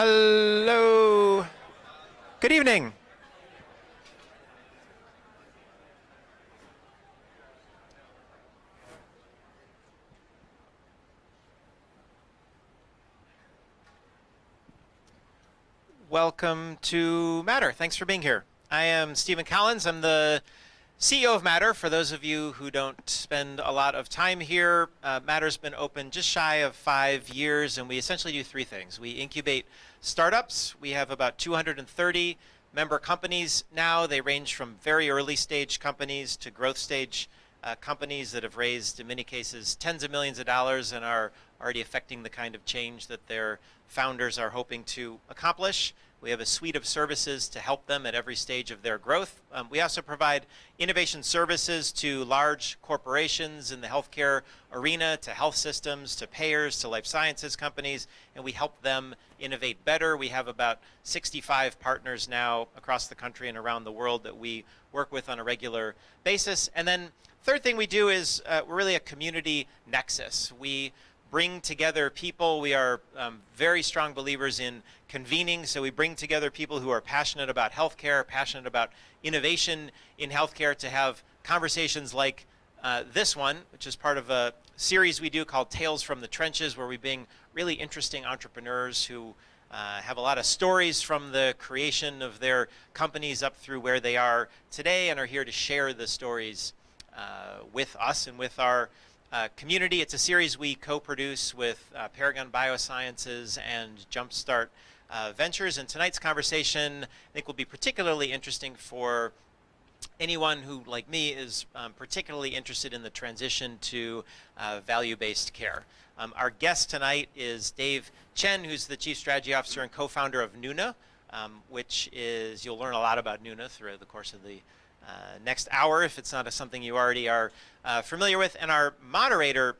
Hello. Good evening. Welcome to Matter. Thanks for being here. I am Stephen Collins. I'm the CEO of Matter. For those of you who don't spend a lot of time here, Matter's been open just shy of 5 years, and we essentially do three things. We incubate startups. We have about 230 member companies now. They range from very early stage companies to growth stage companies that have raised, in many cases, tens of millions of dollars and are already affecting the kind of change that their founders are hoping to accomplish. We have a suite of services to help them at every stage of their growth. We also provide innovation services to large corporations in the healthcare arena, to health systems, to payers, to life sciences companies, and we help them innovate better. We have about 65 partners now across the country and around the world that we work with on a regular basis. And then third thing we do is we're really a community nexus. We bring together people. We are very strong believers in convening, so we bring together people who are passionate about healthcare, passionate about innovation in healthcare to have conversations like this one, which is part of a series we do called Tales from the Trenches, where we bring really interesting entrepreneurs who have a lot of stories from the creation of their companies up through where they are today and are here to share the stories with us and with our community. It's a series we co-produce with Paragon Biosciences and Jumpstart Ventures. And tonight's conversation, I think, will be particularly interesting for anyone who, like me, is particularly interested in the transition to value-based care. Our guest tonight is Dave Chen, who's the Chief Strategy Officer and co-founder of Nuna, which is, you'll learn a lot about Nuna through the course of the next hour, if it's not something you already are familiar with. And our moderator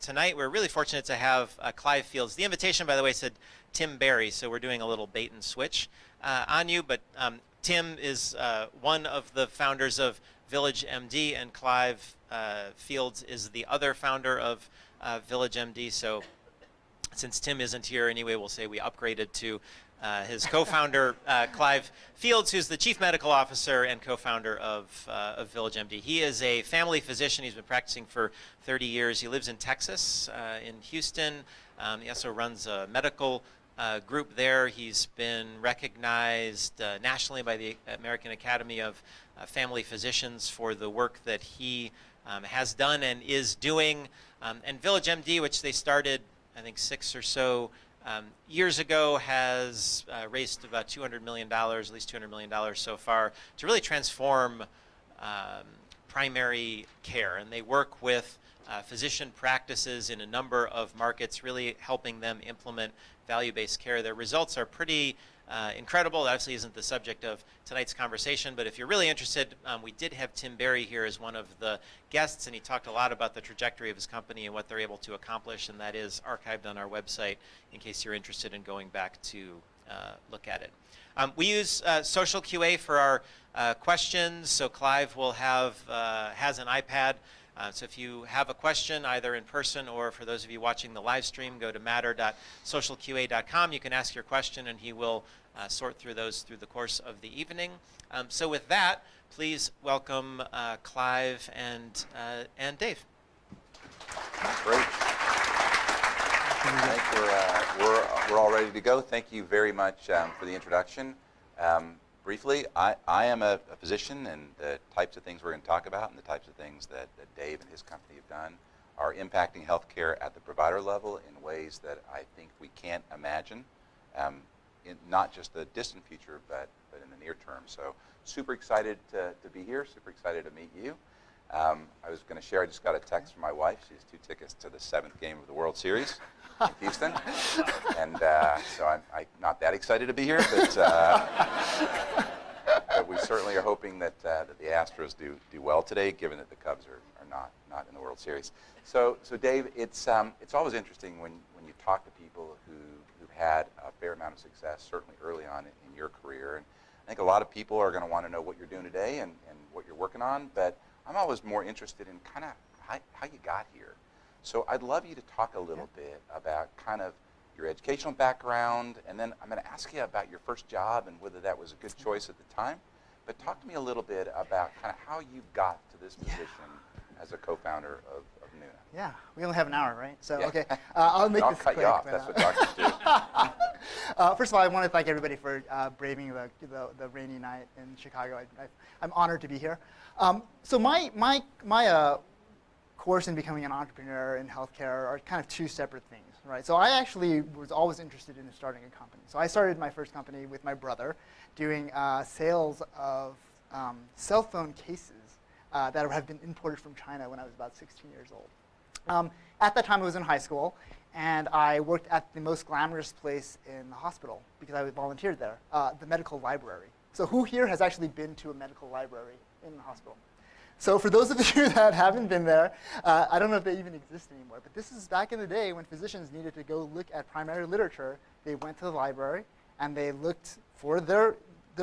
tonight, we're really fortunate to have Clive Fields. The invitation, by the way, said Tim Barry, so we're doing a little bait and switch on you. But Tim is one of the founders of Village MD, and Clive Fields is the other founder of Village MD. So since Tim isn't here anyway, we'll say we upgraded to his co-founder, Clive Fields, who's the Chief Medical Officer and co-founder of Village MD. He is a family physician. He's been practicing for 30 years. He lives in Texas, in Houston. He also runs a medical group there. He's been recognized nationally by the American Academy of Family Physicians for the work that he has done and is doing. And Village MD, which they started, I think, 6 or so years ago, has raised about $200 million, at least $200 million so far, to really transform primary care. And they work with physician practices in a number of markets, really helping them implement value-based care. Their results are pretty incredible. That obviously isn't the subject of tonight's conversation, but if you're really interested, we did have Tim Barry here as one of the guests, and he talked a lot about the trajectory of his company and what they're able to accomplish, and that is archived on our website in case you're interested in going back to look at it. We use social QA for our questions, so Clive will have has an iPad. So if you have a question, either in person or for those of you watching the live stream, go to matter.socialqa.com. You can ask your question, and he will sort through those through the course of the evening. So with that, please welcome Clive and Dave. Great. I think we're all ready to go. Thank you very much for the introduction. Briefly, I am a physician, and the types of things we're going to talk about and the types of things that Dave and his company have done are impacting healthcare at the provider level in ways that I think we can't imagine, in not just the distant future, but in the near term. So super excited to be here, super excited to meet you. I was going to share, I just got a text from my wife. She has 2 tickets to the 7th game of the World Series in Houston. And so I'm not that excited to be here, but we certainly are hoping that the Astros do well today, given that the Cubs are not in the World Series. So Dave, it's always interesting when you talk to people who've had a fair amount of success, certainly early on in your career. And I think a lot of people are going to want to know what you're doing today and what you're working on, but I'm always more interested in kind of how you got here. So I'd love you to talk a little bit about kind of your educational background, and then I'm going to ask you about your first job and whether that was a good choice at the time. But talk to me a little bit about kind of how you got to this position as a co-founder of Nuna. Yeah, we only have an hour, right? So, Yeah. okay, I'll make I'll this cut quick. you off. That's what doctors do. First of all, I want to thank everybody for braving the rainy night in Chicago. I'm honored to be here. So my course in becoming an entrepreneur in healthcare are kind of two separate things, right? So I actually was always interested in starting a company. So I started my first company with my brother doing sales of cell phone cases that have been imported from China when I was about 16 years old. At that time, I was in high school, and I worked at the most glamorous place in the hospital because I volunteered there, the medical library. So who here has actually been to a medical library in the hospital? So for those of you that haven't been there, I don't know if they even exist anymore, but this is back in the day when physicians needed to go look at primary literature. They went to the library, and they looked for their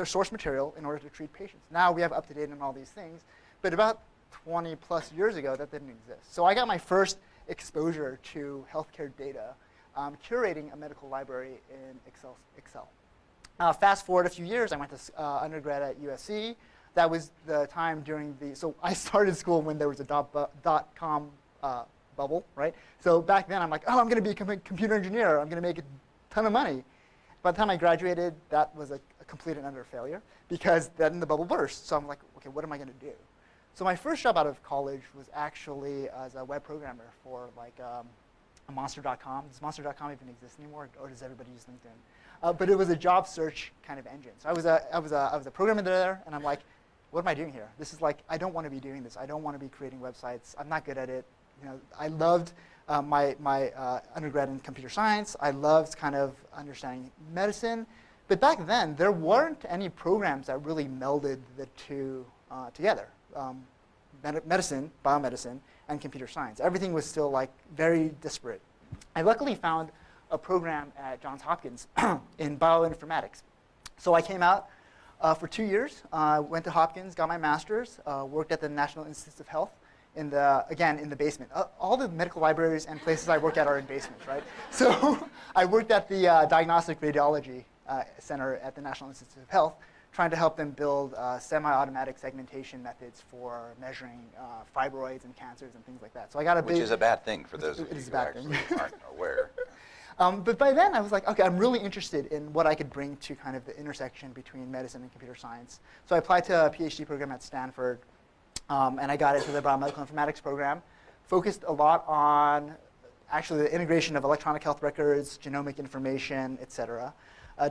source material in order to treat patients. Now we have UpToDate and all these things, but about 20 plus years ago, that didn't exist. So I got my first exposure to healthcare data curating a medical library in Excel. Fast forward a few years, I went to undergrad at USC. That was the time during so I started school when there was a dot-com bubble, right? So back then, I'm like, oh, I'm going to be a computer engineer. I'm going to make a ton of money. By the time I graduated, that was a complete and utter failure because then the bubble burst. So I'm like, okay, what am I going to do? So my first job out of college was actually as a web programmer for like a Monster.com. Does Monster.com even exist anymore, or does everybody use LinkedIn? But it was a job search kind of engine. So I was a programmer there, and I'm like, what am I doing here? This is like, I don't want to be doing this. I don't want to be creating websites. I'm not good at it. You know, I loved my undergrad in computer science. I loved kind of understanding medicine. But back then, there weren't any programs that really melded the two together. Medicine, biomedicine, and computer science. Everything was still like very disparate. I luckily found a program at Johns Hopkins in bioinformatics. So I came out for 2 years, went to Hopkins, got my master's, worked at the National Institutes of Health, again, in the basement. All the medical libraries and places I work at are in basements, right? So I worked at the Diagnostic Radiology Center at the National Institutes of Health, trying to help them build semi-automatic segmentation methods for measuring fibroids and cancers and things like that. So I got a Which is a bad thing for those of you who actually aren't aware. But by then, I was like, OK, I'm really interested in what I could bring to kind of the intersection between medicine and computer science. So I applied to a PhD program at Stanford, and I got into the biomedical informatics program, focused a lot on actually the integration of electronic health records, genomic information, et cetera.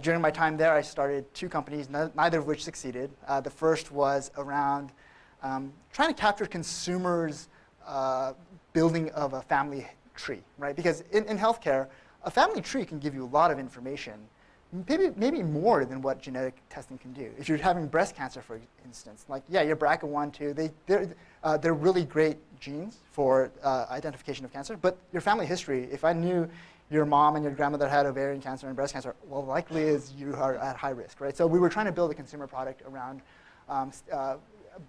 During my time there, I started 2 companies, neither of which succeeded. The first was around trying to capture consumers' building of a family tree, right? Because in healthcare, a family tree can give you a lot of information, maybe more than what genetic testing can do. If you're having breast cancer, for instance, like, yeah, your BRCA1, 2, they're really great genes for identification of cancer. But your family history, if I knew your mom and your grandmother had ovarian cancer and breast cancer, well, likely is you are at high risk, right? So we were trying to build a consumer product around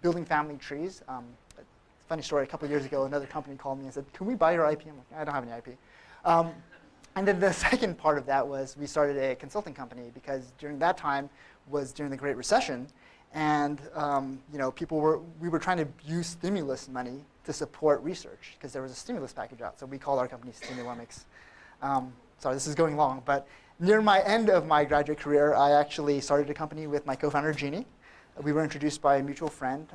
building family trees. Funny story, a couple of years ago, another company called me and said, can we buy your IP? I'm like, I don't have any IP. And then the second part of that was we started a consulting company because during that time was during the Great Recession, and you know, we were trying to use stimulus money to support research because there was a stimulus package out. So we called our company Stimulomics. Sorry, this is going long, but near my end of my graduate career, I actually started a company with my co-founder, Jeannie. We were introduced by a mutual friend,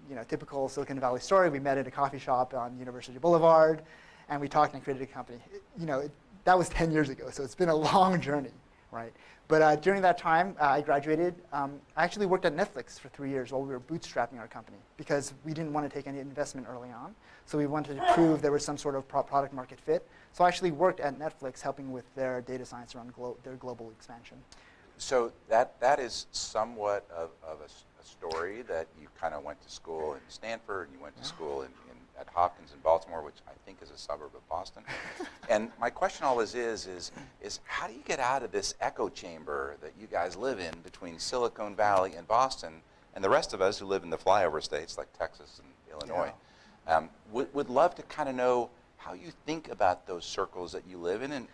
you know, typical Silicon Valley story. We met at a coffee shop on University Boulevard, and we talked and created a company. You know, that was 10 years ago, so it's been a long journey, right? But during that time, I graduated. I actually worked at Netflix for 3 years while we were bootstrapping our company because we didn't want to take any investment early on. So we wanted to prove there was some sort of product market fit. So I actually worked at Netflix helping with their data science around their global expansion. So that is somewhat of a story that you kind of went to school in Stanford, and you went to school at Hopkins in Baltimore, which I think is a suburb of Boston. And my question always is how do you get out of this echo chamber that you guys live in between Silicon Valley and Boston and the rest of us who live in the flyover states like Texas and Illinois? Yeah. Would love to kind of know how you think about those circles that you live in, and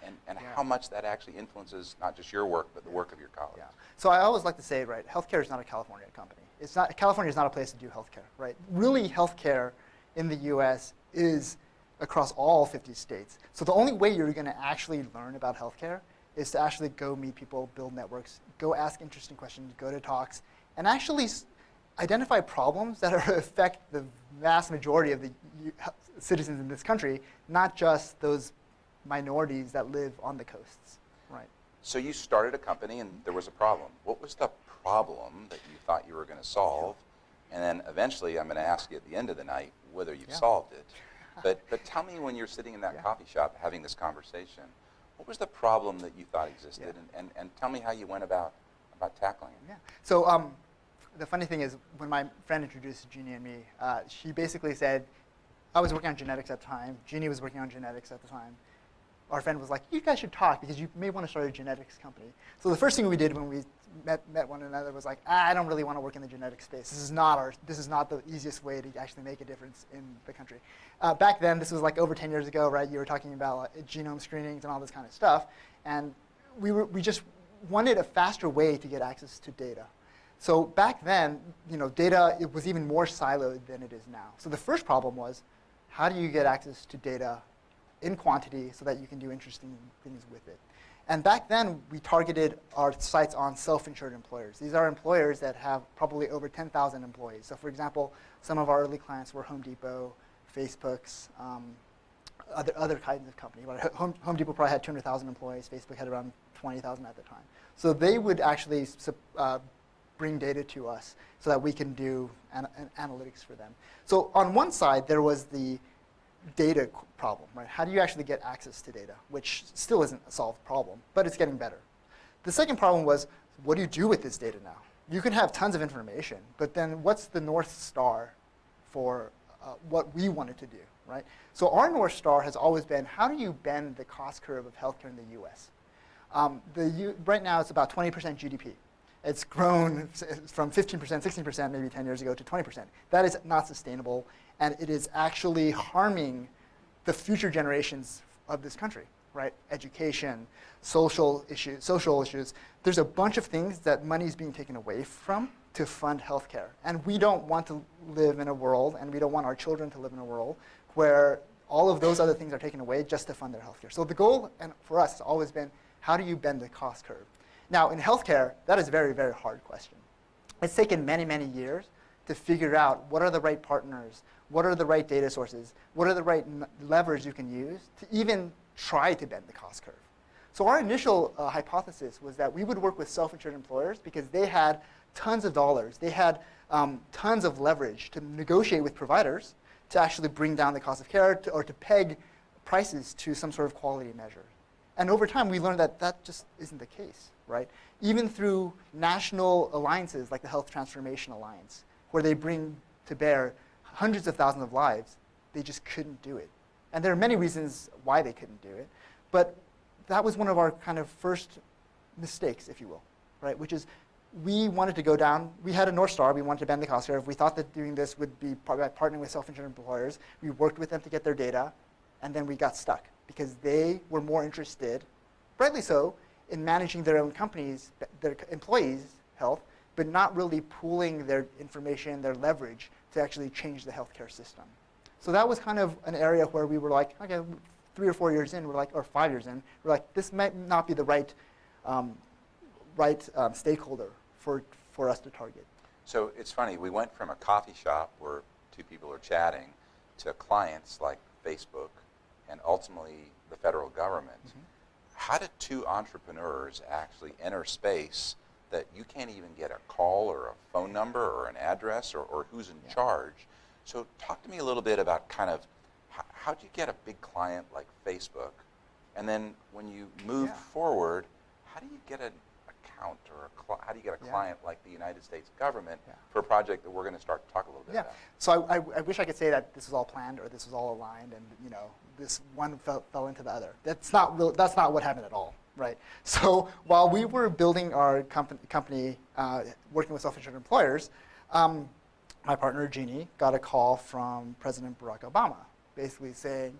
how much that actually influences not just your work, but the work of your colleagues. Yeah. So I always like to say, right, healthcare is not a California company. It's not, California is not a place to do healthcare, right? Really, healthcare in the US is across all 50 states. So the only way you're going to actually learn about healthcare is to actually go meet people, build networks, go ask interesting questions, go to talks, and actually identify problems that affect the vast majority of the citizens in this country, not just those minorities that live on the coasts, right? So you started a company and there was a problem. What was the problem that you thought you were going to solve? And then eventually I'm going to ask you at the end of the night whether you've solved it. But tell me, when you're sitting in that coffee shop having this conversation, what was the problem that you thought existed? And tell me how you went about tackling it. Yeah. So the funny thing is, when my friend introduced Jeannie and me, she basically said, I was working on genetics at the time. Jeannie was working on genetics at the time. Our friend was like, you guys should talk because you may want to start a genetics company. So the first thing we did when we met one another was like, I don't really want to work in the genetic space. This is not the easiest way to actually make a difference in the country. Back then, this was like over 10 years ago, right? You were talking about like, genome screenings and all this kind of stuff. And we just wanted a faster way to get access to data. So back then, data, it was even more siloed than it is now. So the first problem was, how do you get access to data in quantity so that you can do interesting things with it? And back then, we targeted our sites on self-insured employers. These are employers that have probably over 10,000 employees. So for example, some of our early clients were Home Depot, Facebook's, other kinds of companies. Home Depot probably had 200,000 employees. Facebook had around 20,000 at the time. So they would actually bring data to us so that we can do analytics for them. So on one side, there was the data problem, right? How do you actually get access to data, which still isn't a solved problem, but it's getting better. The second problem was, what do you do with this data now? You can have tons of information, but then what's the North Star for what we wanted to do, right? So our North Star has always been, how do you bend the cost curve of healthcare in the US? Right now, it's about 20% GDP. It's grown from 15%, 16% maybe 10 years ago to 20%. That is not sustainable, and it is actually harming the future generations of this country, right? Education, social issues. There's a bunch of things that money is being taken away from to fund healthcare. And we don't want to live in a world, and we don't want our children to live in a world where all of those other things are taken away just to fund their healthcare. So the goal for us has always been, how do you bend the cost curve? Now, in healthcare, that is a very, very hard question. It's taken many, many years to figure out what are the right partners, what are the right data sources, what are the right levers you can use to even try to bend the cost curve. So our initial hypothesis was that we would work with self-insured employers because they had tons of dollars. They had tons of leverage to negotiate with providers to actually bring down the cost of care or to peg prices to some sort of quality measure. And over time, we learned that that just isn't the case, right? Even through national alliances like the Health Transformation Alliance, where they bring to bear hundreds of thousands of lives, they just couldn't do it. And there are many reasons why they couldn't do it. But that was one of our kind of first mistakes, if you will, right? Which is, we wanted to go down. We had a North Star. We wanted to bend the cost curve. We thought that doing this would be by partnering with self-insured employers. We worked with them to get their data, and then we got stuck because they were more interested, rightly so, in managing their own companies, their employees' health, but not really pooling their information, their leverage, to actually change the healthcare system. So that was kind of an area where we were like, okay, 3 or 4 years in, we're like, or 5 years in, we're like, this might not be the right stakeholder for us to target. So it's funny, we went from a coffee shop where two people are chatting to clients like Facebook and ultimately the federal government. Mm-hmm. How did two entrepreneurs actually enter space that you can't even get a call or a phone number or an address or who's in charge? So talk to me a little bit about kind of how do you get a big client like Facebook? And then when you move forward, how do you get an account or how do you get a client like the United States government for a project that we're going to start to talk a little bit about? So I wish I could say that this was all planned or this was all aligned and this one fell into the other. That's not what happened at all, right? So while we were building our company working with self-insured employers, my partner Jeannie got a call from President Barack Obama, basically saying,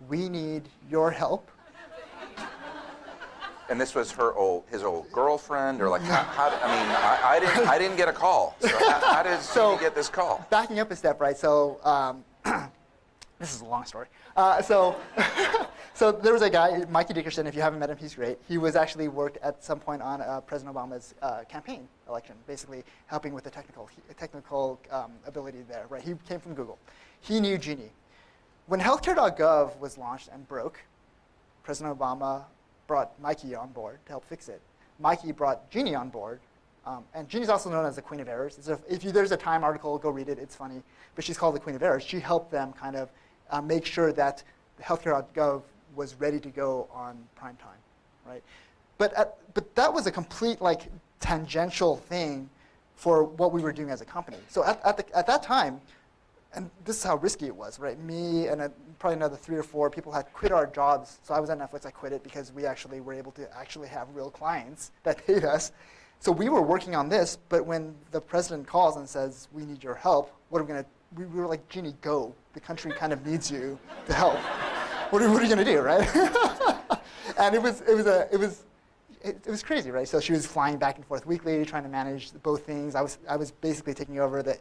we need your help. And this was his old girlfriend, or like, I didn't get a call. So how did Jeannie get this call? Backing up a step, right? So this is a long story. So there was a guy, Mikey Dickerson. If you haven't met him, he's great. He was actually worked at some point on President Obama's campaign election, basically helping with the technical ability there, right? He came from Google. He knew Jeannie. When healthcare.gov was launched and broke, President Obama brought Mikey on board to help fix it. Mikey brought Jeannie on board, and Jeannie's also known as the Queen of Errors. There's a Time article, go read it, it's funny, but she's called the Queen of Errors. She helped them kind of make sure that healthcare.gov was ready to go on prime time, right? But that was a complete tangential thing for what we were doing as a company. So at that time, and this is how risky it was, right? Me and probably another 3 or 4 people had quit our jobs. So I was at Netflix, I quit it because we actually were able to actually have real clients that paid us. So we were working on this, but when the president calls and says, we need your help, what are we going to, we were like, Jeannie, go. The country kind of needs you to help. What are you going to do, right? And it was crazy, right? So she was flying back and forth weekly, trying to manage both things. I was basically taking over the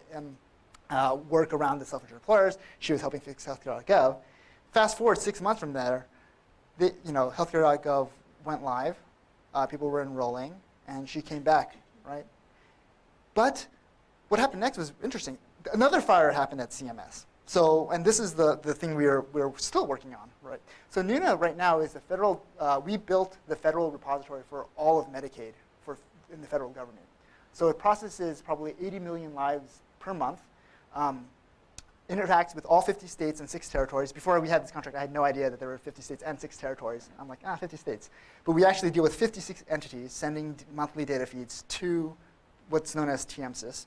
work around the self-insured employers. She was helping fix healthcare.gov. Fast forward 6 months from there, healthcare.gov went live. People were enrolling, and she came back, right? But what happened next was interesting. Another fire happened at CMS. So, and this is the thing we're still working on, right? So Nuna right now is the federal, we built the federal repository for all of Medicaid in the federal government. So it processes probably 80 million lives per month, interacts with all 50 states and 6 territories. Before we had this contract, I had no idea that there were 50 states and 6 territories. I'm like, 50 states. But we actually deal with 56 entities sending monthly data feeds to what's known as TMSIS.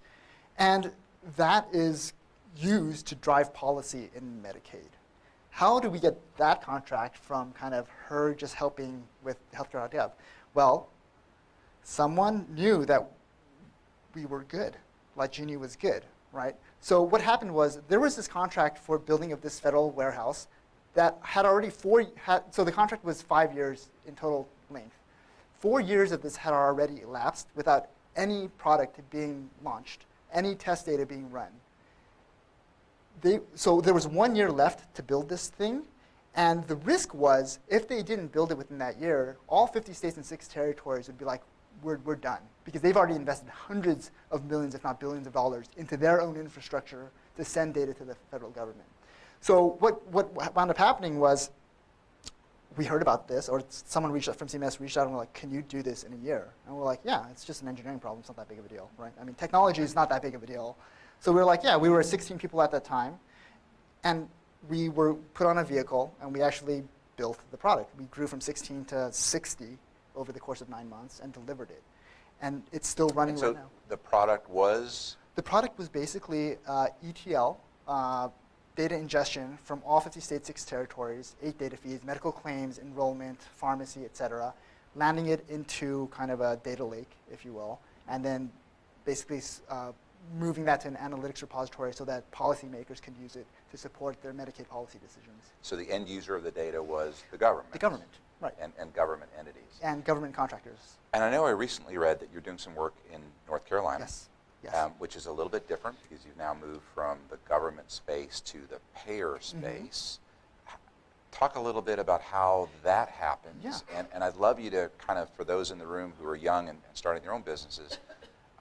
And that is used to drive policy in Medicaid. How do we get that contract from kind of her just helping with healthcare.gov? Well, someone knew that we were good, like Jeannie was good, right? So what happened was there was this contract for building of this federal warehouse that had already so the contract was 5 years in total length. 4 years of this had already elapsed without any product being launched, any test data being run. So there was 1 year left to build this thing, and the risk was if they didn't build it within that year, all 50 states and 6 territories would be like, we're done, because they've already invested hundreds of millions, if not billions of dollars into their own infrastructure to send data to the federal government. So what wound up happening was we heard about this, or someone from CMS reached out and were like, can you do this in a year? And we're like, yeah, it's just an engineering problem. It's not that big of a deal, right? I mean, technology is not that big of a deal. So we were like, yeah, we were 16 people at that time, and we were put on a vehicle, and we actually built the product. We grew from 16 to 60 over the course of 9 months and delivered it. And it's still running right now. The product was? The product was basically ETL, data ingestion from all 50 states, 6 territories, 8 data feeds, medical claims, enrollment, pharmacy, et cetera, landing it into kind of a data lake, if you will, and then basically moving that to an analytics repository so that policymakers can use it to support their Medicaid policy decisions. So the end user of the data was the government? The government, right. And government entities. And government contractors. And I know I recently read that you're doing some work in North Carolina. Yes. Yes. Which is a little bit different because you've now moved from the government space to the payer space. Mm-hmm. Talk a little bit about how that happens. Yeah. And I'd love you to kind of, for those in the room who are young and starting their own businesses,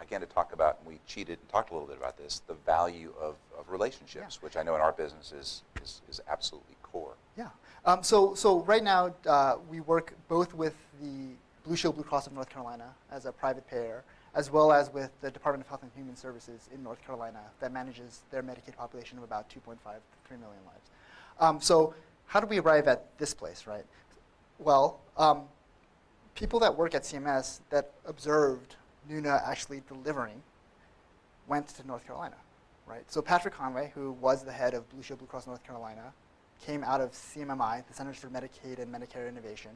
again, to talk about, and we cheated and talked a little bit about this, the value of relationships, which I know in our business is absolutely core. Yeah. So right now, we work both with the Blue Shield Blue Cross of North Carolina as a private payer, as well as with the Department of Health and Human Services in North Carolina that manages their Medicaid population of about 2.5 to 3 million lives. So how do we arrive at this place, right? Well, people that work at CMS that observed Nuna actually delivering went to North Carolina, right? So Patrick Conway, who was the head of Blue Shield Blue Cross North Carolina, came out of CMMI, the Centers for Medicaid and Medicare Innovation,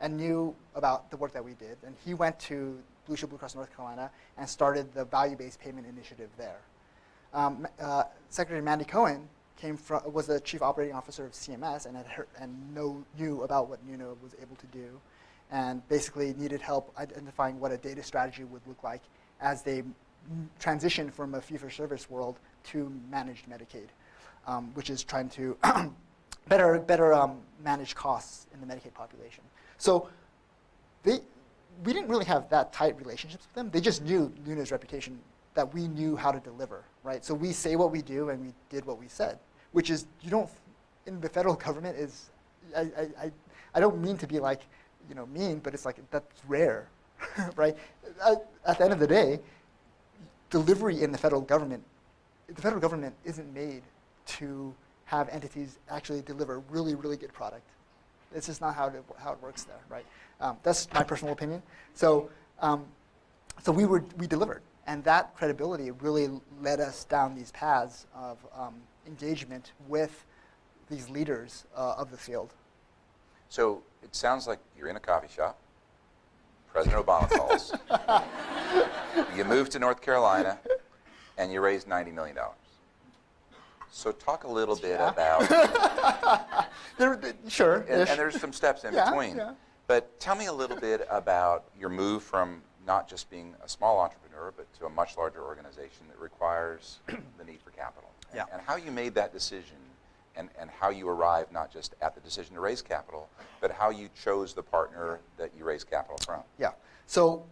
and knew about the work that we did. And he went to Blue Shield Blue Cross North Carolina and started the Value-Based Payment Initiative there. Secretary Mandy Cohen was the chief operating officer of CMS and had heard, and knew about what Nuna was able to do, and basically needed help identifying what a data strategy would look like as they transition from a fee-for-service world to managed Medicaid, which is trying to better manage costs in the Medicaid population. So we didn't really have that tight relationships with them. They just knew Nuna's reputation, that we knew how to deliver, right? So we say what we do and we did what we said, which is, you don't, in the federal government is, I don't mean to be like, mean, but it's like, that's rare, right? At the end of the day, delivery in the federal government isn't made to have entities actually deliver really, really good product. It's just not how it works there, right? That's my personal opinion. So, so we delivered, and that credibility really led us down these paths of engagement with these leaders of the field. So it sounds like you're in a coffee shop. President Obama calls. You move to North Carolina, and you raise $90 million. So talk a little bit about... Sure. And there's some steps in between. Yeah. But tell me a little bit about your move from not just being a small entrepreneur, but to a much larger organization that requires the need for capital. Yeah. And how you made that decision, and how you arrived not just at the decision to raise capital, but how you chose the partner that you raised capital from. Yeah. So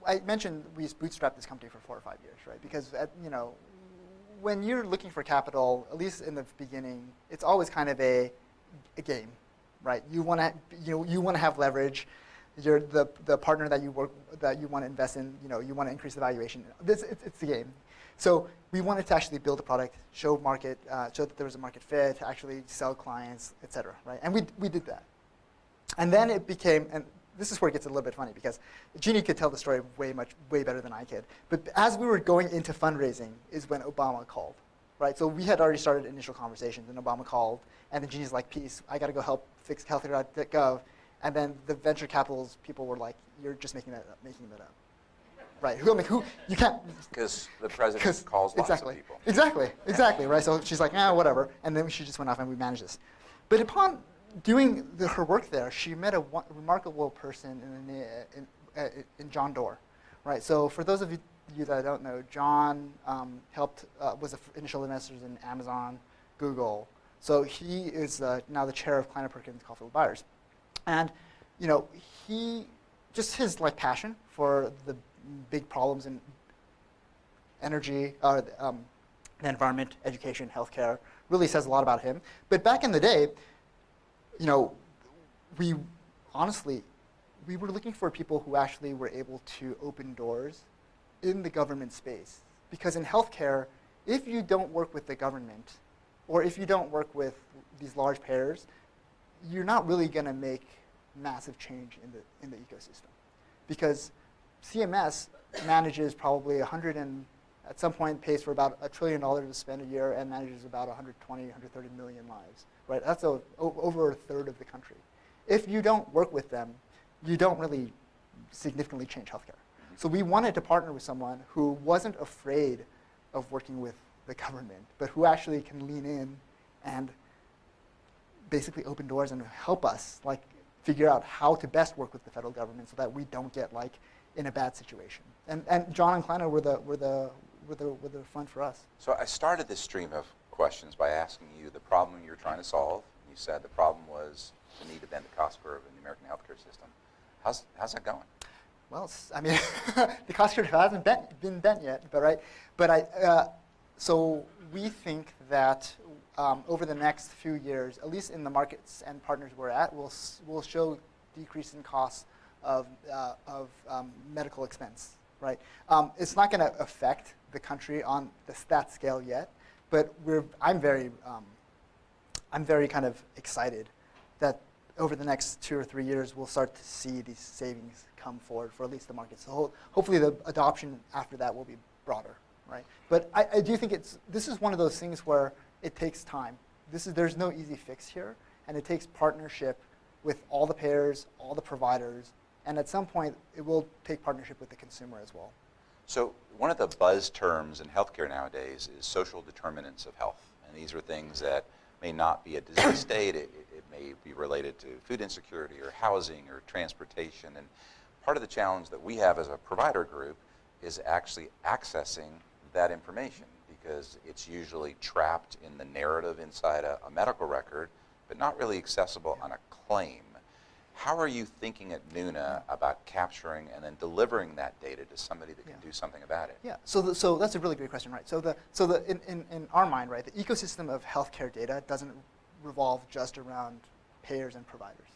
I mentioned we bootstrapped this company for 4 or 5 years, right? Because when you're looking for capital, at least in the beginning, it's always kind of a game, right? You want to have leverage. You're the partner that you want to invest in. You want to increase the valuation. It's the game. So we wanted to actually build a product, show that there was a market fit, actually sell clients, et cetera, right? And we did that. And then it became, and this is where it gets a little bit funny because Jeannie could tell the story way better than I could. But as we were going into fundraising is when Obama called, right? So we had already started initial conversations, and Obama called, and then Jeannie's like, "Peace, I got to go help fix healthcare.gov." And then the venture capitals people were like, "You're just making that up." Right? Who you can't. Because the president calls lots of people. Exactly. Right? So she's like, whatever. And then she just went off and we managed this. But upon doing her work there, she met a remarkable person in John Doerr. Right? So for those of you that don't know, John was the initial investors in Amazon, Google. So he is now the chair of Kleiner Perkins Caulfield Byers. And his passion for the big problems in energy, the environment, education, healthcare, really says a lot about him. But back in the day, we were looking for people who actually were able to open doors in the government space. Because in healthcare, if you don't work with the government, or if you don't work with these large payers, you're not really going to make massive change in the ecosystem. Because CMS manages probably at some point pays for about $1 trillion to spend a year and manages about 120, 130 million lives. Right? That's over a third of the country. If you don't work with them, you don't really significantly change healthcare. So we wanted to partner with someone who wasn't afraid of working with the government, but who actually can lean in and basically open doors and help us figure out how to best work with the federal government so that we don't get in a bad situation. And John and Kleiner were the fun for us. So I started this stream of questions by asking you the problem you're trying to solve. You said the problem was the need to bend the cost curve in the American healthcare system. How's that going? Well, the cost curve hasn't been bent yet, so we think that over the next few years, at least in the markets and partners we're at, we'll show decrease in costs of medical expense. Right? It's not going to affect the country on that scale yet, but I'm very kind of excited that over the next 2 or 3 years we'll start to see these savings come forward for at least the market. So hopefully the adoption after that will be broader. Right? But I do think this is one of those things where it takes time. There's no easy fix here, and it takes partnership with all the payers, all the providers, and at some point it will take partnership with the consumer as well. So one of the buzz terms in healthcare nowadays is social determinants of health. And these are things that may not be a disease state. It may be related to food insecurity or housing or transportation. And part of the challenge that we have as a provider group is actually accessing that information, because it's usually trapped in the narrative inside a medical record, but not really accessible on a claim. How are you thinking at Nuna about capturing and then delivering that data to somebody that can do something about it? Yeah, so that's a really great question, right? In our mind, right, the ecosystem of healthcare data doesn't revolve just around payers and providers.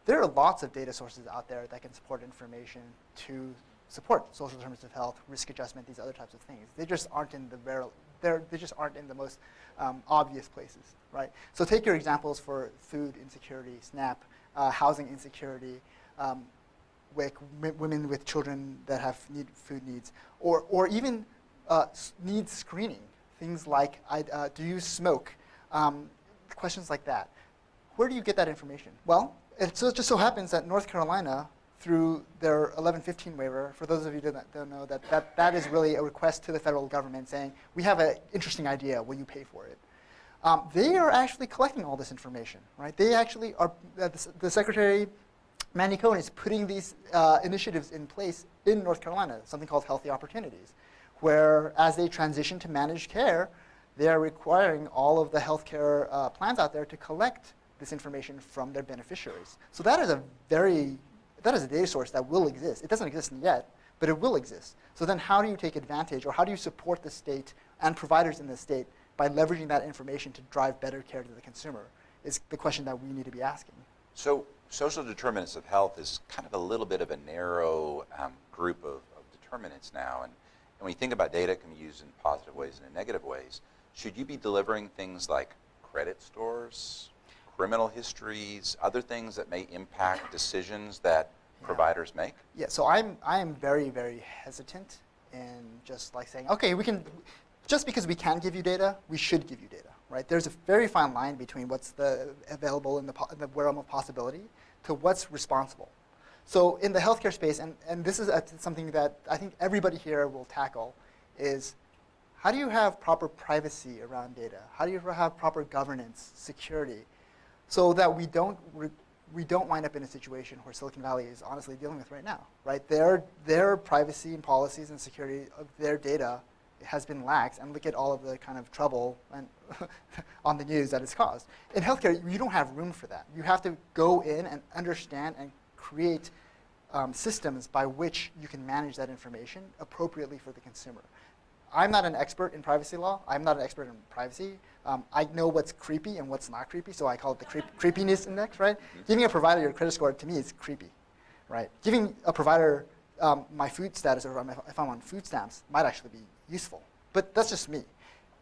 There are lots of data sources out there that can support information to support social determinants of health, risk adjustment, these other types of things. They just aren't in the most obvious places, right? So take your examples for food insecurity, SNAP, housing insecurity, women with children that have food needs, or even needs screening. Things like, do you smoke? Questions like that. Where do you get that information? Well, it just so happens that North Carolina, through their 1115 waiver, for those of you that don't know, that is really a request to the federal government saying, we have an interesting idea, will you pay for it? They are actually collecting all this information, right? They actually are, the Secretary, Mandy Cohen, is putting these initiatives in place in North Carolina, something called Healthy Opportunities, where as they transition to managed care, they are requiring all of the healthcare plans out there to collect this information from their beneficiaries. So that is a data source that will exist. It doesn't exist yet, but it will exist. So then how do you take advantage, or how do you support the state and providers in the state by leveraging that information to drive better care to the consumer, is the question that we need to be asking. So social determinants of health is kind of a little bit of a narrow group of determinants now. And when you think about data, it can be used in positive ways and in negative ways. Should you be delivering things like credit scores, criminal histories, other things that may impact decisions that providers make? Yeah, so I am very, very hesitant in just like saying, okay, just because we can give you data, we should give you data, right? There's a very fine line between what's available in the realm of possibility to what's responsible. So in the healthcare space, and this is something that I think everybody here will tackle, is how do you have proper privacy around data? How do you have proper governance, security, so that we don't wind up in a situation where Silicon Valley is honestly dealing with right now, right? Their privacy and policies and security of their data has been lax, and look at all of the kind of trouble and on the news that it's caused. In healthcare, you don't have room for that. You have to go in and understand and create systems by which you can manage that information appropriately for the consumer. I'm not an expert in privacy law. I'm not an expert in privacy. I know what's creepy and what's not creepy, so I call it the creepiness index, right? Giving a provider your credit score, to me, is creepy, right? Giving a provider my food status, or if I'm on food stamps, might actually be useful. But that's just me.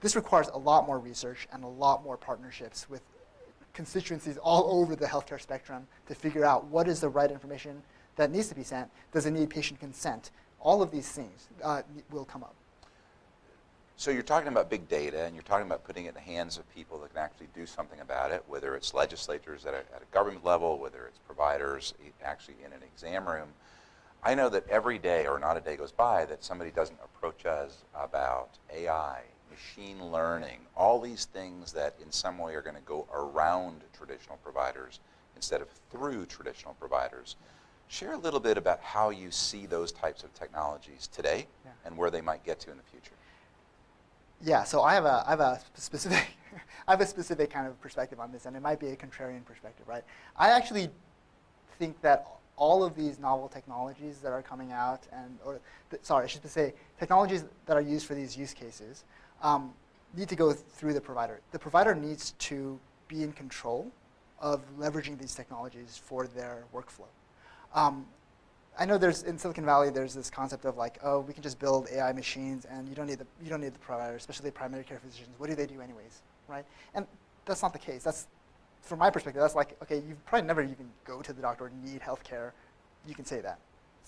This requires a lot more research and a lot more partnerships with constituencies all over the healthcare spectrum to figure out what is the right information that needs to be sent. Does it need patient consent? All of these things will come up. So you're talking about big data, and you're talking about putting it in the hands of people that can actually do something about it, whether it's legislators at a government level, whether it's providers actually in an exam room. I know that every day, or not a day goes by, that somebody doesn't approach us about AI, machine learning, all these things that in some way are going to go around traditional providers instead of through traditional providers. Share a little bit about how you see those types of technologies today and where they might get to in the future. Yeah, so I have a specific kind of perspective on this, and it might be a contrarian perspective, right? I actually think that all of these novel technologies that are coming out, I should say technologies that are used for these use cases, need to go through the provider. The provider needs to be in control of leveraging these technologies for their workflow. I know in Silicon Valley there's this concept of like, oh, we can just build AI machines and you don't need the provider, especially primary care physicians. What do they do anyways, right? And that's not the case. That's, from my perspective, that's like, okay, you probably never even go to the doctor or need healthcare. You can say that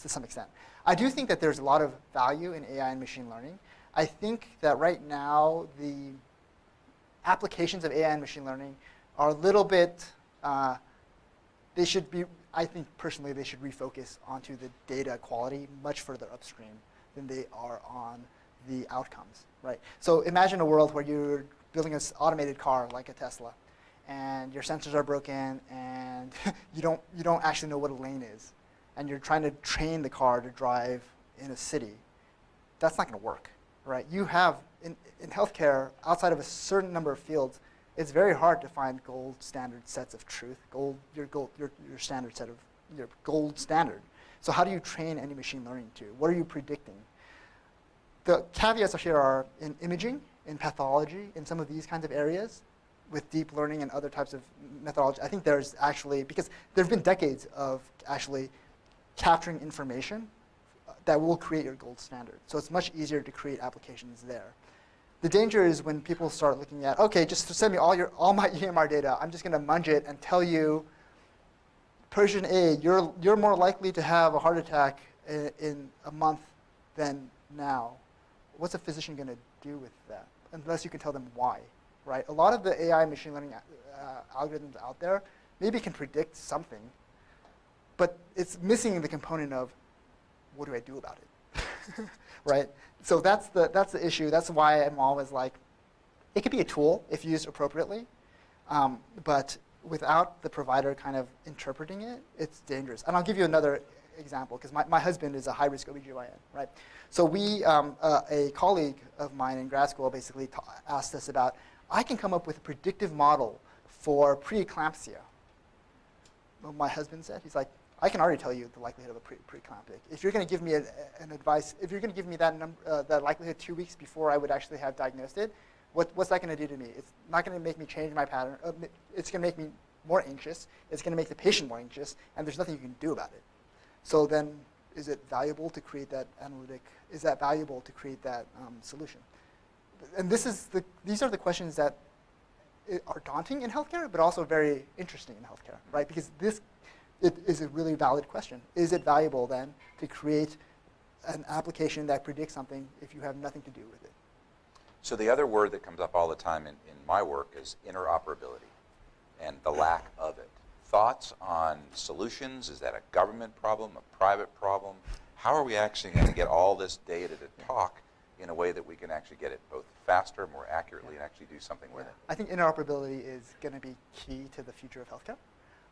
to some extent. I do think that there's a lot of value in AI and machine learning. I think that right now the applications of AI and machine learning are a little bit, they should be, I think personally they should refocus onto the data quality much further upstream than they are on the outcomes, right? So imagine a world where you're building an automated car like a Tesla, and your sensors are broken, and you don't actually know what a lane is, and you're trying to train the car to drive in a city, that's not going to work, right? You have, in healthcare, outside of a certain number of fields, it's very hard to find gold standard sets of truth, your standard set of, your gold standard. So how do you train any machine learning to? What are you predicting? The caveats here are in imaging, in pathology, in some of these kinds of areas, with deep learning and other types of methodology. I think there's actually, because there have been decades of actually capturing information that will create your gold standard. So it's much easier to create applications there. The danger is when people start looking at, okay, just send me all my EMR data. I'm just going to munge it and tell you, Persian A, you're more likely to have a heart attack in a month than now. What's a physician going to do with that? Unless you can tell them why, right? A lot of the AI machine learning algorithms out there maybe can predict something, but it's missing the component of what do I do about it, right? So that's the issue. That's why I'm always like, it could be a tool if used appropriately, but without the provider kind of interpreting it, it's dangerous. And I'll give you another example, because my husband is a high-risk OBGYN, right? So a colleague of mine in grad school basically asked us about, I can come up with a predictive model for preeclampsia. Well, my husband said, he's like, I can already tell you the likelihood of a preeclamptic. If you're going to give me an advice, if you're going to give me that likelihood 2 weeks before I would actually have diagnosed it, what's that going to do to me? It's not going to make me change my pattern. It's going to make me more anxious. It's going to make the patient more anxious, and there's nothing you can do about it. So then, is it valuable to create that analytic? Is that valuable to create that solution? And these are the questions that are daunting in healthcare, but also very interesting in healthcare, right? Because it is a really valid question. Is it valuable then to create an application that predicts something if you have nothing to do with it? So the other word that comes up all the time in my work is interoperability and the lack of it. Thoughts on solutions? Is that a government problem, a private problem? How are we actually going to get all this data to talk in a way that we can actually get it both faster, more accurately, and actually do something with it? I think interoperability is going to be key to the future of healthcare.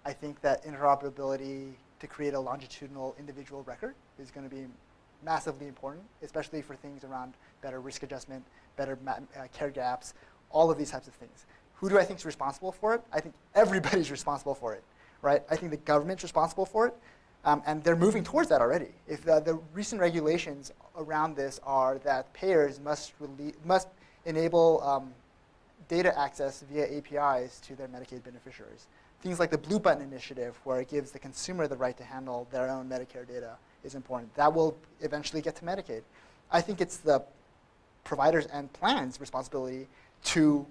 I think that interoperability to create a longitudinal individual record is going to be massively important, especially for things around better risk adjustment, better care gaps, all of these types of things. Who do I think is responsible for it? I think everybody's responsible for it, right? I think the government's responsible for it, and they're moving towards that already. If the recent regulations around this are that payers must enable data access via APIs to their Medicaid beneficiaries. Things like the Blue Button initiative, where it gives the consumer the right to handle their own Medicare data, is important. That will eventually get to Medicaid. I think it's the providers and plans' responsibility to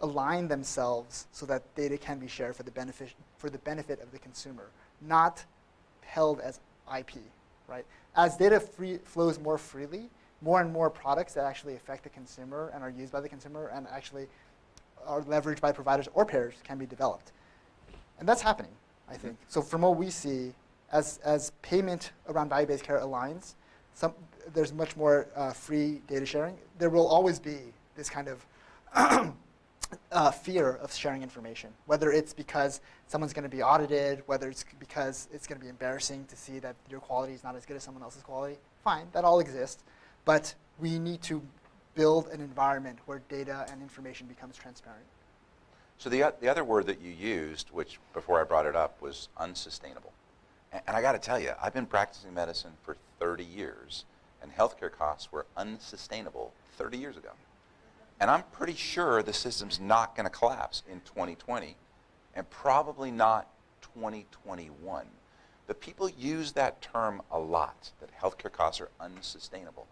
align themselves so that data can be shared for the benefit of the consumer, not held as IP, right? As data flows more freely, more and more products that actually affect the consumer and are used by the consumer and actually are leveraged by providers or payers can be developed. And that's happening, I think. So from what we see, as payment around value-based care aligns, there's much more free data sharing. There will always be this kind of fear of sharing information, whether it's because someone's going to be audited, whether it's because it's going to be embarrassing to see that your quality is not as good as someone else's quality. Fine, that all exists. But we need to build an environment where data and information becomes transparent. So the other word that you used, which before I brought it up, was unsustainable. And I got to tell you, I've been practicing medicine for 30 years, and healthcare costs were unsustainable 30 years ago. And I'm pretty sure the system's not going to collapse in 2020, and probably not 2021. But people use that term a lot, that healthcare costs are unsustainable.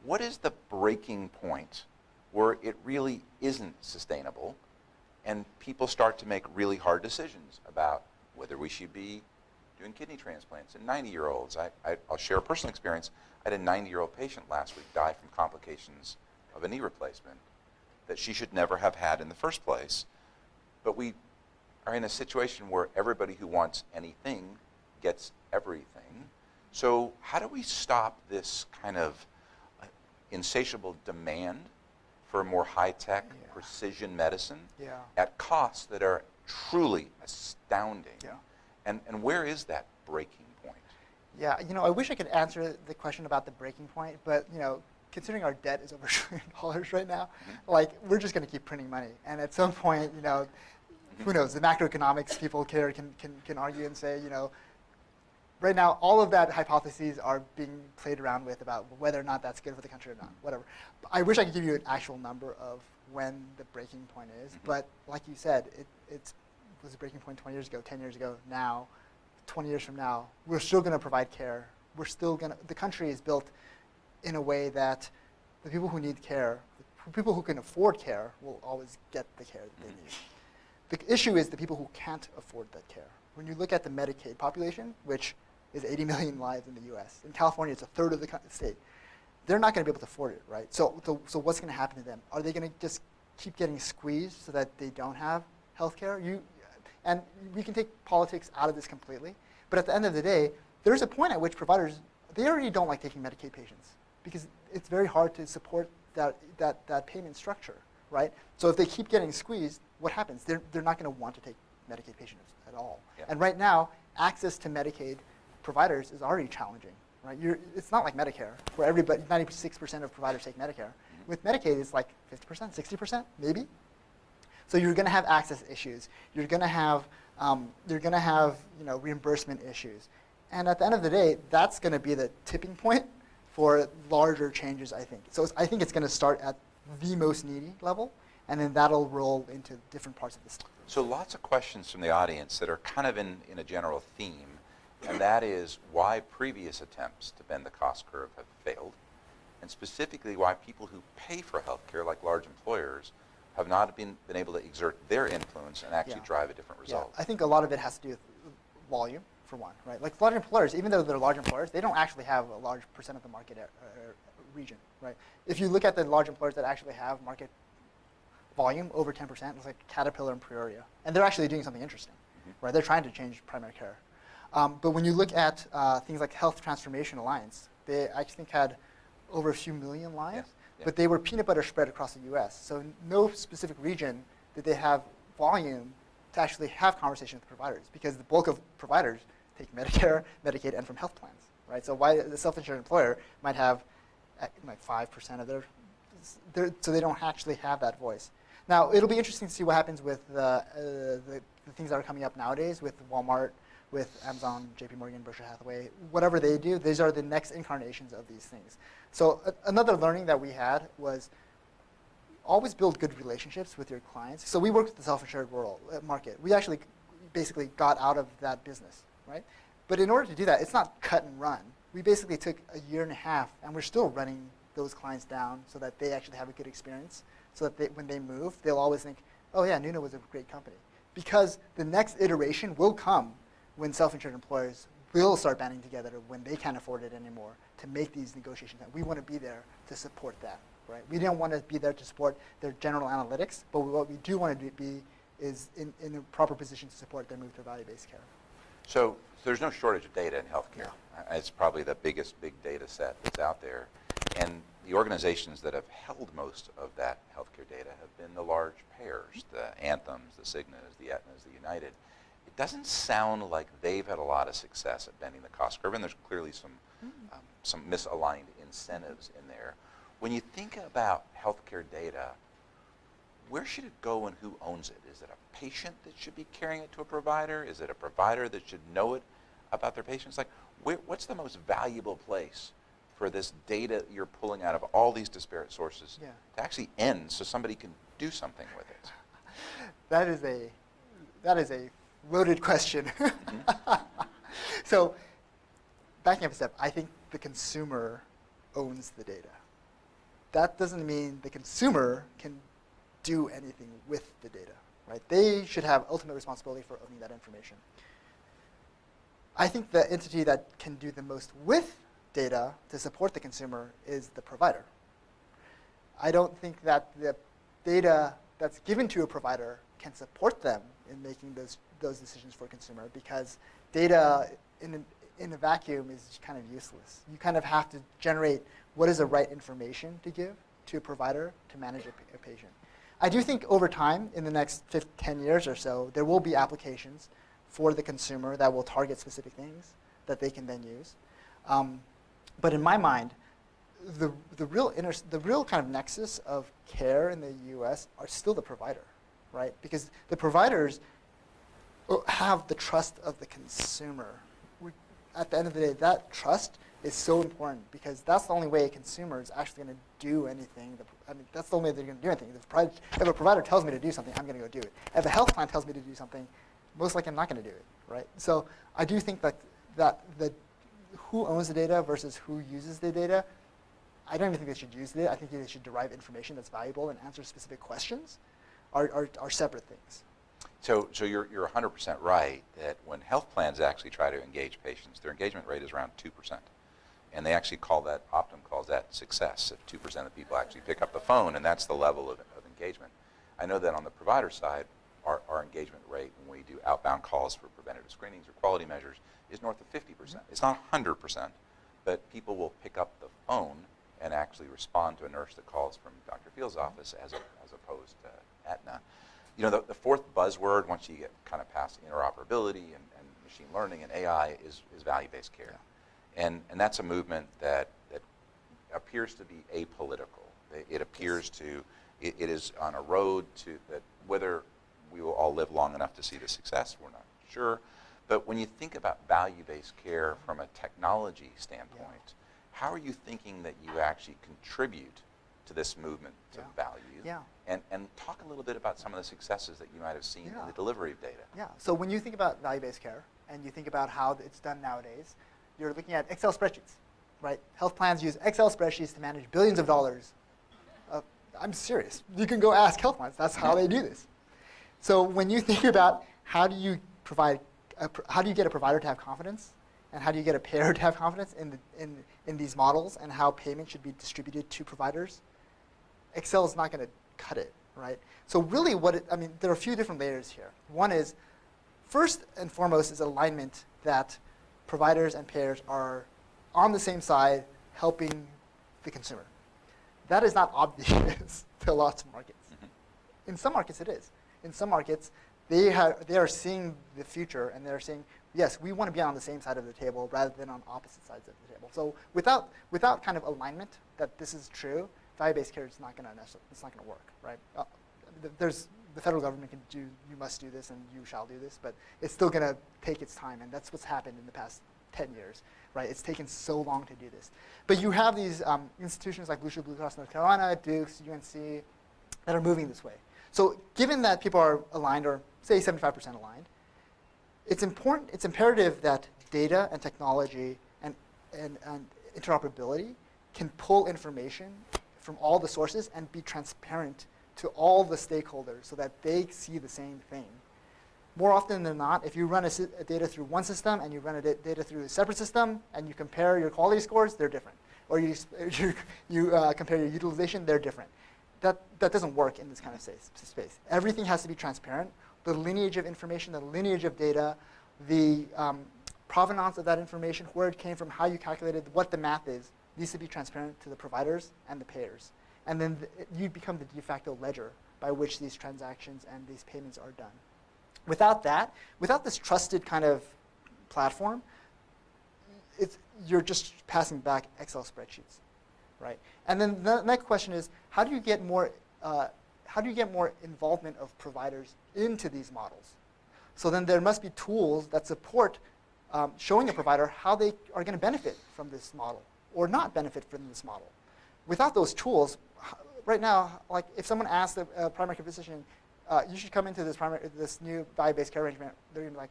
What is the breaking point where it really isn't sustainable, and people start to make really hard decisions about whether we should be doing kidney transplants in 90-year-olds? I'll share a personal experience. I had a 90-year-old patient last week die from complications of a knee replacement that she should never have had in the first place. But we are in a situation where everybody who wants anything gets everything. So how do we stop this kind of insatiable demand for more high-tech, precision medicine at costs that are truly astounding. And where is that breaking point? Yeah, I wish I could answer the question about the breaking point, but considering our debt is over $1 trillion right now, like we're just going to keep printing money, and at some point, who knows? The macroeconomics people can argue and say, right now all of that hypotheses are being played around with about whether or not that's good for the country or not, whatever. I wish I could give you an actual number of when the breaking point is, but like you said, it was a breaking point 20 years ago, 10 years ago, now, 20 years from now, we're still going to provide care. We're still going to, the country is built in a way that the people who need care, the people who can afford care will always get the care that they need. The issue is the people who can't afford that care. When you look at the Medicaid population, which is 80 million lives in the US, in California it's a third of the state, they're not going to be able to afford it, right? So what's going to happen to them? Are they going to just keep getting squeezed so that they don't have health care? And we can take politics out of this completely, but at the end of the day, there's a point at which providers, they already don't like taking Medicaid patients because it's very hard to support that payment structure, right? So if they keep getting squeezed, what happens? They're not going to want to take Medicaid patients at all. And right now, access to Medicaid providers is already challenging, right? It's not like Medicare, where everybody, 96% of providers take Medicare. With Medicaid, it's like 50%, 60%, maybe. So you're going to have access issues. You're going to have reimbursement issues. And at the end of the day, that's going to be the tipping point for larger changes, I think. So I think it's going to start at the most needy level, and then that'll roll into different parts of the state. So lots of questions from the audience that are kind of in a general theme, and that is why previous attempts to bend the cost curve have failed, and specifically why people who pay for health care, like large employers, have not been able to exert their influence and actually drive a different result. I think a lot of it has to do with volume, for one, right? Like large employers, even though they're large employers, they don't actually have a large percent of the market region, right? If you look at the large employers that actually have market volume over 10%, it's like Caterpillar and Peoria, and they're actually doing something interesting, right? They're trying to change primary care. But when you look at things like Health Transformation Alliance, they I think had over a few million lives, but they were peanut butter spread across the US. So no specific region did they have volume to actually have conversations with providers, because the bulk of providers take Medicare, Medicaid, and from health plans, right? So why the self-insured employer might have like 5% of their, so they don't actually have that voice. Now, it'll be interesting to see what happens with the things that are coming up nowadays with Walmart, with Amazon, JP Morgan, Berkshire Hathaway, whatever they do, these are the next incarnations of these things. So another learning that we had was always build good relationships with your clients. So we worked with the self-insured market. We actually basically got out of that business, right? But in order to do that, it's not cut and run. We basically took a year and a half, and we're still running those clients down so that they actually have a good experience, so that when they move, they'll always think, oh yeah, Nuna was a great company. Because the next iteration will come when self-insured employers will start banding together when they can't afford it anymore to make these negotiations. And we want to be there to support that, right? We don't want to be there to support their general analytics, but what we do want to be is in a proper position to support their move to value-based care. So there's no shortage of data in healthcare. No. It's probably the biggest big data set that's out there. And the organizations that have held most of that healthcare data have been the large payers, the Anthems, the Cignas, the Aetnas, the United. It doesn't sound like they've had a lot of success at bending the cost curve, and there's clearly some misaligned incentives in there. When you think about healthcare data, where should it go and who owns it? Is it a patient that should be carrying it to a provider? Is it a provider that should know it about their patients? Like, what's the most valuable place for this data you're pulling out of all these disparate sources to actually end so somebody can do something with it? That is a loaded question. So backing up a step, I think the consumer owns the data. That doesn't mean the consumer can do anything with the data, right? They should have ultimate responsibility for owning that information. I think the entity that can do the most with data to support the consumer is the provider. I don't think that the data that's given to a provider can support them in making those decisions for a consumer, because data in a vacuum is kind of useless. You kind of have to generate what is the right information to give to a provider to manage a patient. I do think over time, in the next 10 years or so, there will be applications for the consumer that will target specific things that they can then use. But in my mind, the real kind of nexus of care in the US are still the provider, right? Because the providers have the trust of the consumer. At the end of the day, that trust is so important because that's the only way a consumer is actually going to do anything. I mean, that's the only way they're going to do anything. If a provider tells me to do something, I'm going to go do it. If a health plan tells me to do something, most likely I'm not going to do it, right? So I do think that who owns the data versus who uses the data, I don't even think they should use it. I think they should derive information that's valuable and answer specific questions are separate things. So you're 100% right that when health plans actually try to engage patients, their engagement rate is around 2%. And they actually call that, Optum calls that success, if 2% of people actually pick up the phone, and that's the level of engagement. I know that on the provider side, our engagement rate when we do outbound calls for preventative screenings or quality measures is north of 50%. It's not 100%, but people will pick up the phone and actually respond to a nurse that calls from Dr. Field's office as opposed to Aetna. You know, the fourth buzzword, once you get kind of past interoperability and machine learning and AI, is value-based care. And that's a movement that appears to be apolitical. It appears to, it is on a road to that, whether we will all live long enough to see the success, we're not sure. But when you think about value-based care from a technology standpoint, how are you thinking that you actually contribute to this movement to value? Yeah. And talk a little bit about some of the successes that you might have seen in the delivery of data. Yeah, so when you think about value-based care and you think about how it's done nowadays, you're looking at Excel spreadsheets, right? Health plans use Excel spreadsheets to manage billions of dollars. I'm serious. You can go ask health plans. That's how they do this. So when you think about how do you get a provider to have confidence, and how do you get a payer to have confidence in these models and how payment should be distributed to providers, Excel is not going to cut it, right? So really there are a few different layers here. One is, first and foremost, is alignment that providers and payers are on the same side helping the consumer. That is not obvious to lots of markets. In some markets, it is. In some markets, they are seeing the future and they're saying, yes, we want to be on the same side of the table rather than on opposite sides of the table. So without kind of alignment that this is true, value-based care is not going to work, right? The federal government can do, you must do this and you shall do this, but it's still going to take its time, and that's what's happened in the past 10 years, right? It's taken so long to do this. But you have these institutions like Blue Cross North Carolina, Duke's, UNC, that are moving this way. So given that people are aligned, or say 75% aligned, it's imperative that data and technology and interoperability can pull information from all the sources and be transparent to all the stakeholders so that they see the same thing. More often than not, if you run a data through one system and you run a data through a separate system and you compare your quality scores, they're different. Or you compare your utilization, they're different. That doesn't work in this kind of space. Everything has to be transparent. The lineage of information, the lineage of data, the provenance of that information, where it came from, how you calculated, what the math is, needs to be transparent to the providers and the payers. And then you become the de facto ledger by which these transactions and these payments are done. Without that, without this trusted kind of platform, you're just passing back Excel spreadsheets, right? And then the next question is, how do you get more involvement of providers into these models? So then there must be tools that support showing a provider how they are going to benefit from this model or not benefit from this model. Without those tools, right now, like if someone asks a primary care physician, you should come into this new value-based care arrangement, they're going to be like,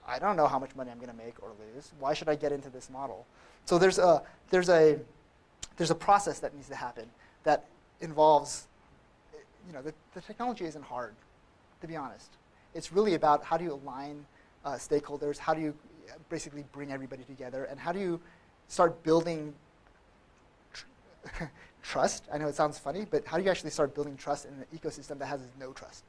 I don't know how much money I'm going to make or lose. Why should I get into this model? So there's a process that needs to happen that involves, the technology isn't hard, to be honest. It's really about how do you align stakeholders, how do you basically bring everybody together, and how do you start building trust. I know it sounds funny, but how do you actually start building trust in an ecosystem that has no trust?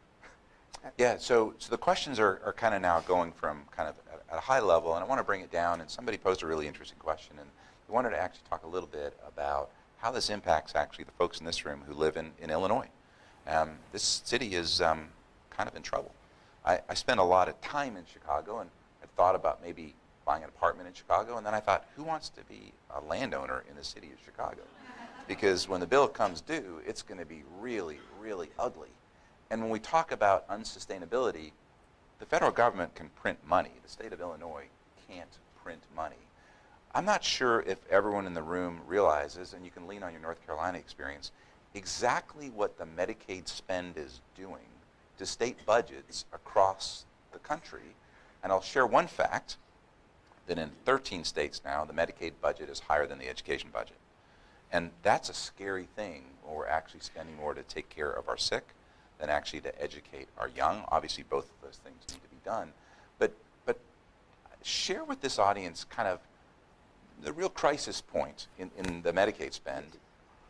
Yeah, so the questions are kind of now going from kind of at a high level, and I want to bring it down, and somebody posed a really interesting question, and we wanted to actually talk a little bit about how this impacts actually the folks in this room who live in Illinois. This city is kind of in trouble. I spent a lot of time in Chicago, and I thought about maybe buying an apartment in Chicago, and then I thought, who wants to be a landowner in the city of Chicago? Because when the bill comes due, it's going to be really, really ugly. And when we talk about unsustainability, the federal government can print money. The state of Illinois can't print money. I'm not sure if everyone in the room realizes, and you can lean on your North Carolina experience, exactly what the Medicaid spend is doing to state budgets across the country. And I'll share one fact, that in 13 states now, the Medicaid budget is higher than the education budget. And that's a scary thing, when we're actually spending more to take care of our sick than actually to educate our young. Obviously, both of those things need to be done. But share with this audience kind of the real crisis point in the Medicaid spend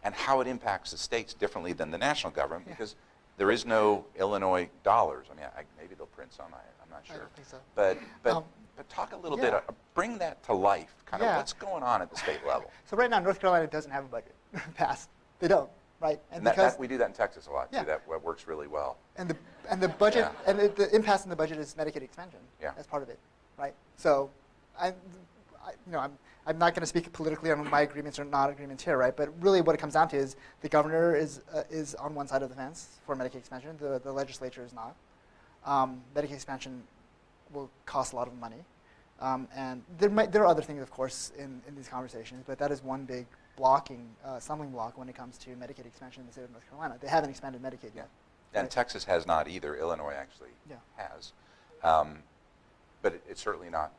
and how it impacts the states differently than the national government, because there is no Illinois dollars. I mean, maybe they'll print some, I'm not sure. I don't think so. But talk a little bit, bring that to life, kind of what's going on at the state level. So right now, North Carolina doesn't have a budget passed. They don't, right? And because we do that in Texas a lot, too. That works really well. And the budget, and the impasse in the budget is Medicaid expansion as part of it, right? So I'm not going to speak politically on my agreements or not agreements here, right? But really what it comes down to is the governor is on one side of the fence for Medicaid expansion. The legislature is not. Medicaid expansion will cost a lot of money. And there are other things, of course, in these conversations, but that is one big stumbling block when it comes to Medicaid expansion in the state of North Carolina. They haven't expanded Medicaid yet. And Texas has not either. Illinois actually has. But it's certainly not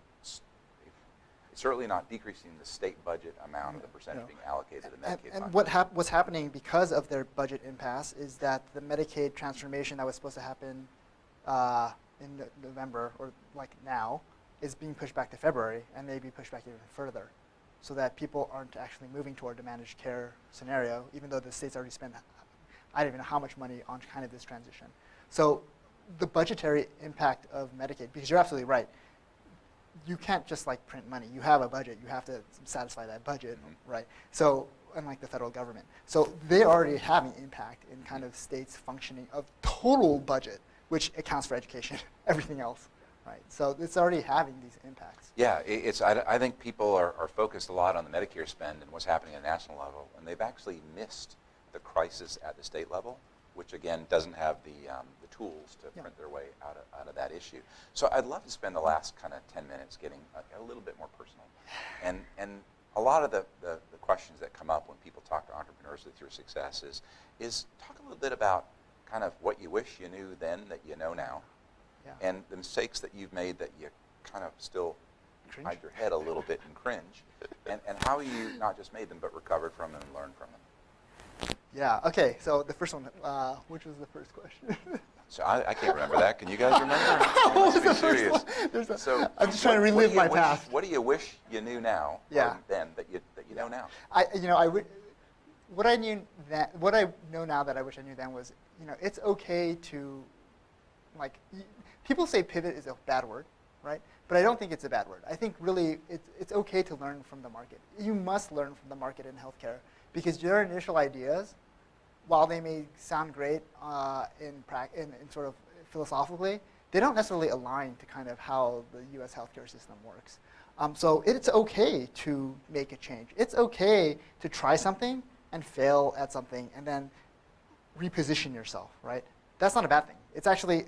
decreasing the state budget amount of the percentage being allocated to the Medicaid and population. what's happening because of their budget impasse is that the Medicaid transformation that was supposed to happen in November, or like now, is being pushed back to February, and maybe pushed back even further, so that people aren't actually moving toward a managed care scenario, even though the state's already spent, I don't even know how much money on kind of this transition. So the budgetary impact of Medicaid, because you're absolutely right, you can't just like print money. You have a budget. You have to satisfy that budget, right? So unlike the federal government. So they're already having impact in kind of states' functioning of total budget, which accounts for education, everything else, right? So it's already having these impacts. Yeah, I think people are focused a lot on the Medicare spend and what's happening at a national level, and they've actually missed the crisis at the state level, which again doesn't have the tools to print their way out of that issue. So I'd love to spend the last kind of 10 minutes getting a little bit more personal. And a lot of the questions that come up when people talk to entrepreneurs with your success is talk a little bit about kind of what you wish you knew then that you know now, and the mistakes that you've made that you kind of still hide your head a little bit and cringe, and how you not just made them but recovered from them and learned from them. Yeah, okay, so the first one, which was the first question? So I can't remember that. Can you guys remember? What was the serious. First one? So I'm just trying to relive my past. What do you wish you knew now, or then that you know now? What I know now that I wish I knew then was, it's okay to, like, people say pivot is a bad word, right? But I don't think it's a bad word. I think really it's okay to learn from the market. You must learn from the market in healthcare, because your initial ideas, while they may sound great in sort of philosophically, they don't necessarily align to kind of how the U.S. healthcare system works. So it's okay to make a change. It's okay to try something and fail at something and then reposition yourself, right? That's not a bad thing. It's actually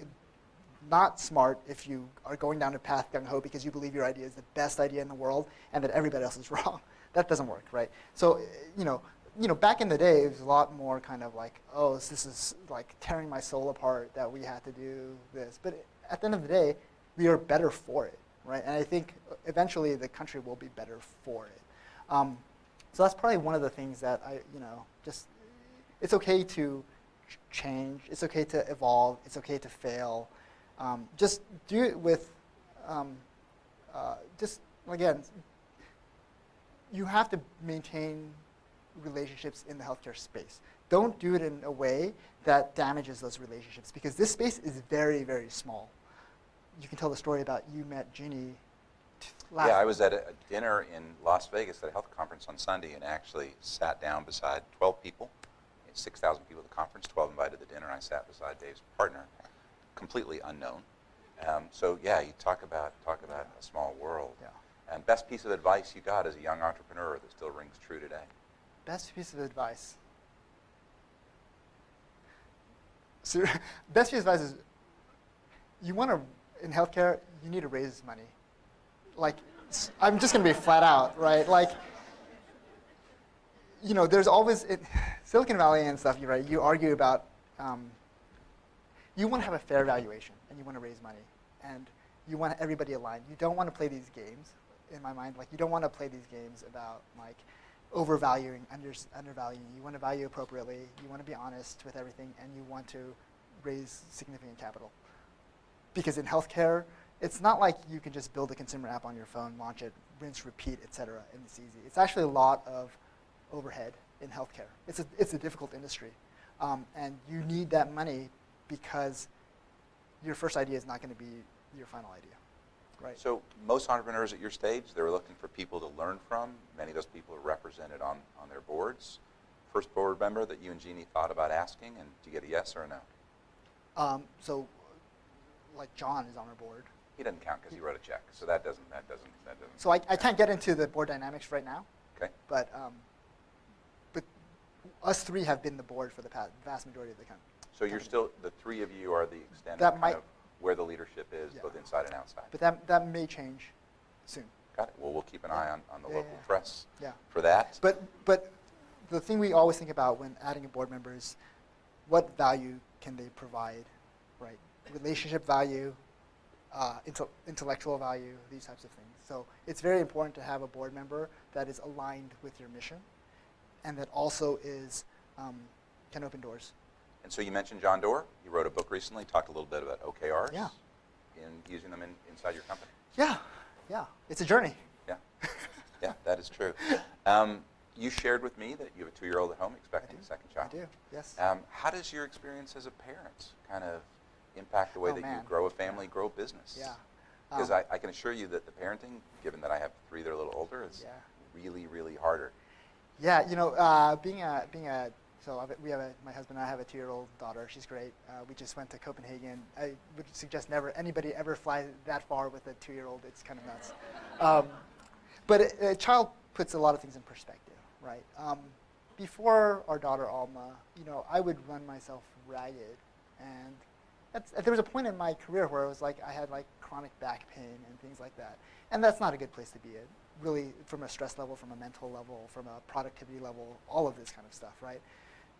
not smart if you are going down a path gung-ho because you believe your idea is the best idea in the world and that everybody else is wrong. That doesn't work, right? So, back in the day, it was a lot more kind of like, oh, this is like tearing my soul apart that we had to do this. But at the end of the day, we are better for it, right? And I think eventually the country will be better for it. So that's probably one of the things that it's okay to change. It's okay to evolve. It's okay to fail. Just do it with, again, you have to maintain relationships in the healthcare space. Don't do it in a way that damages those relationships, because this space is very, very small. You can tell the story about you met Jeannie Yeah, I was at a dinner in Las Vegas at a health conference on Sunday and actually sat down beside 12 people. 6,000 people at the conference, 12 invited to dinner, and I sat beside Dave's partner, completely unknown. So yeah, you talk about a small world. Yeah. And best piece of advice you got as a young entrepreneur that still rings true today? Best piece of advice. So, best piece of advice is, you want to, in healthcare, you need to raise money. Like, I'm just going to be flat out, right? Like, you know, there's always, Silicon Valley and stuff, you're right, you argue about, you want to have a fair valuation, and you want to raise money, and you want everybody aligned. You don't want to play these games, in my mind. Like, you don't want to play these games about, like, overvaluing, undervaluing. You want to value appropriately. You want to be honest with everything, and you want to raise significant capital. Because in healthcare, it's not like you can just build a consumer app on your phone, launch it, rinse, repeat, et cetera, and it's easy. It's actually a lot of overhead in healthcare. It's a difficult industry. And you need that money because your first idea is not going to be your final idea. Right. So most entrepreneurs at your stage, they're looking for people to learn from. Many of those people are represented on their boards. First board member that you and Jeannie thought about asking, and do you get a yes or a no? So, like, John is on our board. He doesn't count because he wrote a check, so that doesn't. So I can't get into the board dynamics right now. Okay. But us three have been the board for the vast majority of the company. So you're still, the three of you are the extent That of might, kind of where the leadership is, yeah, both inside and outside. But that may change soon. Got it. Well, we'll keep an eye on the Yeah, local yeah. press Yeah. for that. But the thing we always think about when adding a board member is, what value can they provide, right? Relationship value, intellectual value, these types of things. So it's very important to have a board member that is aligned with your mission, and that also is can open doors. And so you mentioned John Doerr. You wrote a book recently, talked a little bit about OKRs. Yeah. And using them inside your company. Yeah, yeah. It's a journey. Yeah, yeah, that is true. You shared with me that you have a 2-year-old at home expecting a second child. I do, yes. How does your experience as a parent kind of impact the way that you grow a family, grow a business? Yeah. Because I can assure you that the parenting, given that I have 3 that are a little older, is really, really harder. Yeah, you know, my husband and I have a 2-year-old daughter. She's great. We just went to Copenhagen. I would suggest anybody ever fly that far with a 2-year-old. It's kind of nuts. But a child puts a lot of things in perspective, right? Before our daughter Alma, you know, I would run myself ragged, and there was a point in my career where it was like I had like chronic back pain and things like that, and that's not a good place to be in. Really, from a stress level, from a mental level, from a productivity level, all of this kind of stuff, right?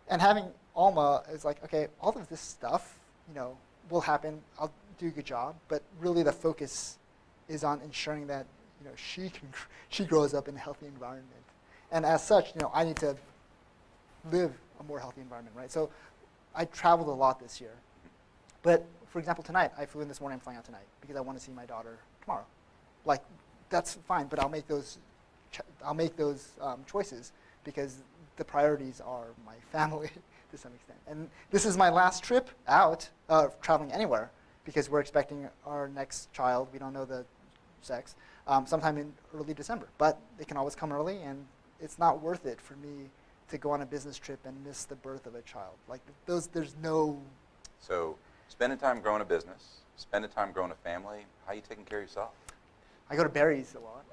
And having Alma is like, okay, all of this stuff, you know, will happen. I'll do a good job, but really the focus is on ensuring that, you know, she grows up in a healthy environment, and as such, you know, I need to live a more healthy environment, right? So I traveled a lot this year, but for example, tonight I flew in this morning. I'm flying out tonight because I want to see my daughter tomorrow. Like, that's fine, but I'll make those choices because the priorities are my family to some extent. And this is my last trip out, traveling anywhere, because we're expecting our next child. We don't know the sex, sometime in early December. But it can always come early, and it's not worth it for me to go on a business trip and miss the birth of a child. Like, there's no... So spending time growing a business, spending time growing a family, how are you taking care of yourself? I go to Barry's a lot.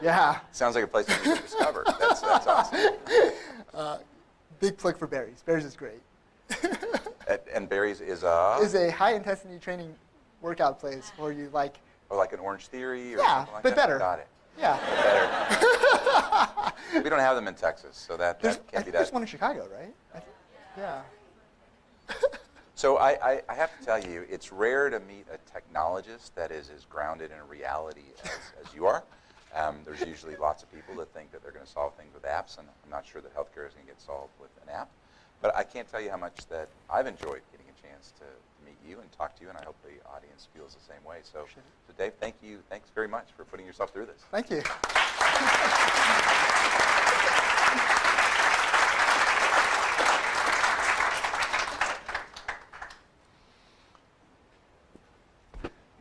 Yeah. Sounds like a place you need to discover. That's awesome. Big plug for Barry's. Barry's is great. And Barry's is a high-intensity training workout place where you like... Or like an Orange Theory or yeah, something like but that? better. Got it. Yeah. Better. We don't have them in Texas, so that can't be that. There's one in Chicago, right? Yeah. So I have to tell you, it's rare to meet a technologist that is as grounded in reality as you are. There's usually lots of people that think that they're going to solve things with apps, and I'm not sure that healthcare is going to get solved with an app. But I can't tell you how much that I've enjoyed getting a chance to meet you and talk to you, and I hope the audience feels the same way. So Dave, thank you. Thanks very much for putting yourself through this. Thank you.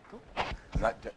Cool.